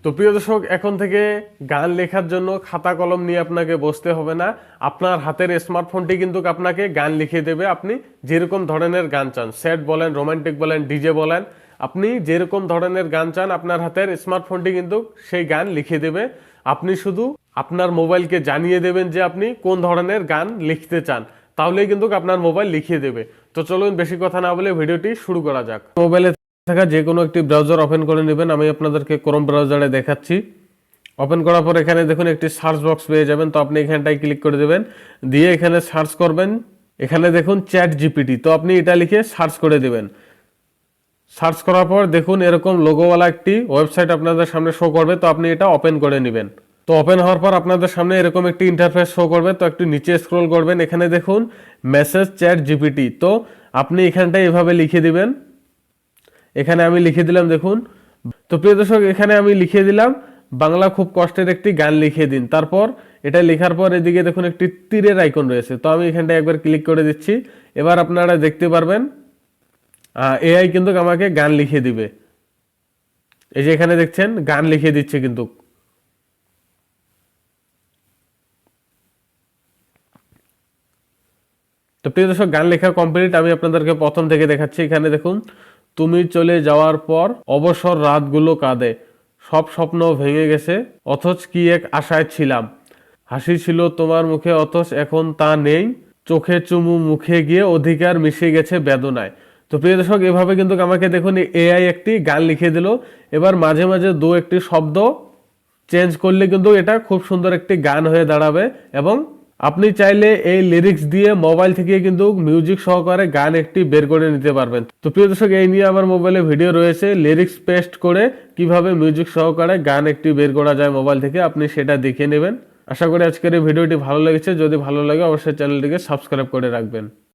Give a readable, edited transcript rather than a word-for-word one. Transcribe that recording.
তো প্রিয় দর্শক, এখন থেকে গান লেখার জন্য খাতা কলম নিয়ে আপনাকে বসতে হবে না। আপনার হাতের স্মার্টফোনটি কিন্তু আপনাকে গান লিখে দেবে। আপনি যেরকম ধরনের গান চান, স্যাড বলেন, রোমান্টিক বলেন, ডিজে বলেন, আপনি যেরকম ধরনের গান চান আপনার হাতের স্মার্টফোনটি কিন্তু সেই গান লিখে দেবে। আপনি শুধু আপনার মোবাইলকে জানিয়ে দেবেন যে আপনি কোন ধরনের গান লিখতে চান, তাহলেই কিন্তু আপনার মোবাইল লিখিয়ে দেবে। তো চলুন বেশি কথা না বলে ভিডিওটি শুরু করা যাক। মোবাইলে থাকা যে কোনো একটি ব্রাউজার ওপেন করে নেবেন। আমি আপনাদেরকে ক্রোম ব্রাউজারে দেখাচ্ছি। ওপেন করার পর এখানে দেখুন একটি সার্চ বক্স পেয়ে যাবেন। তো আপনি এখানটায় ক্লিক করে দেবেন, দিয়ে এখানে সার্চ করবেন। এখানে দেখুন চ্যাট জিপিটি, তো আপনি এটা লিখে সার্চ করে দেবেন। সার্চ করার পর দেখুন এরকম লোগোওয়ালা একটি ওয়েবসাইট আপনাদের সামনে শো করবে। তো আপনি এটা ওপেন করে নেবেন। তো ওপেন হওয়ার পর আপনাদের সামনে এরকম একটি ইন্টারফেস শো করবে। তো একটু নিচে স্ক্রল করবেন, এখানে দেখুন মেসেজ চ্যাট জিপিটি। তো আপনি এখানটায় এভাবে লিখে দিবেন। এখানে আমি লিখে দিলাম, দেখুন। তো প্রিয় দর্শক, এখানে আমি লিখে দিলাম বাংলা খুব কষ্টের একটি গান লিখে দিন। তারপর এটা লেখার পর এদিকে দেখুন একটি তীরের আইকন রয়েছে। তো আমি এখানটায় একবার ক্লিক করে দিচ্ছি। এবার আপনারা দেখতে পারবেন এআই কিন্তু আমাকে গান লিখে দিবে। এই যে এখানে দেখছেন গান লিখে দিচ্ছে কিন্তু। তো প্রিয় দর্শক, গান লেখা কমপ্লিট। আমি আপনাদেরকে প্রথম থেকে দেখাচ্ছি। এখানে দেখুন, তুমি চলে যাওয়ার পর অবসর রাতগুলো কাঁদে, সব স্বপ্ন ভেঙে গেছে, অথচ কি এক আশায় ছিলাম, হাসি ছিল তোমার মুখে অথচ এখন তা নেই, চোখে চুমু মুখে গিয়ে অধিকার মিশে গেছে বেদনায়। তো প্রিয় দর্শক, এভাবে কিন্তু আমাকে দেখুন এআই একটি গান লিখে দিল। এবার মাঝে মাঝে দু একটি শব্দ চেঞ্জ করলে কিন্তু এটা খুব সুন্দর একটি গান হয়ে দাঁড়াবে। এবং আপনি চাইলে এই লিরিক্স দিয়ে মোবাইল থেকে কিন্তু মিউজিক সহকারে গান একটি বের করে নিতে পারবেন। তো প্রিয় দর্শক, এই নিয়ে আমার মোবাইলে ভিডিও রয়েছে, লিরিক্স পেস্ট করে কিভাবে মিউজিক সহকারে গান একটি বের করা যায় মোবাইল থেকে, আপনি সেটা দেখে নেবেন। আশা করি আজকের এই ভিডিওটি ভালো লেগেছে। যদি ভালো লাগে অবশ্যই চ্যানেলটিকে সাবস্ক্রাইব করে রাখবেন।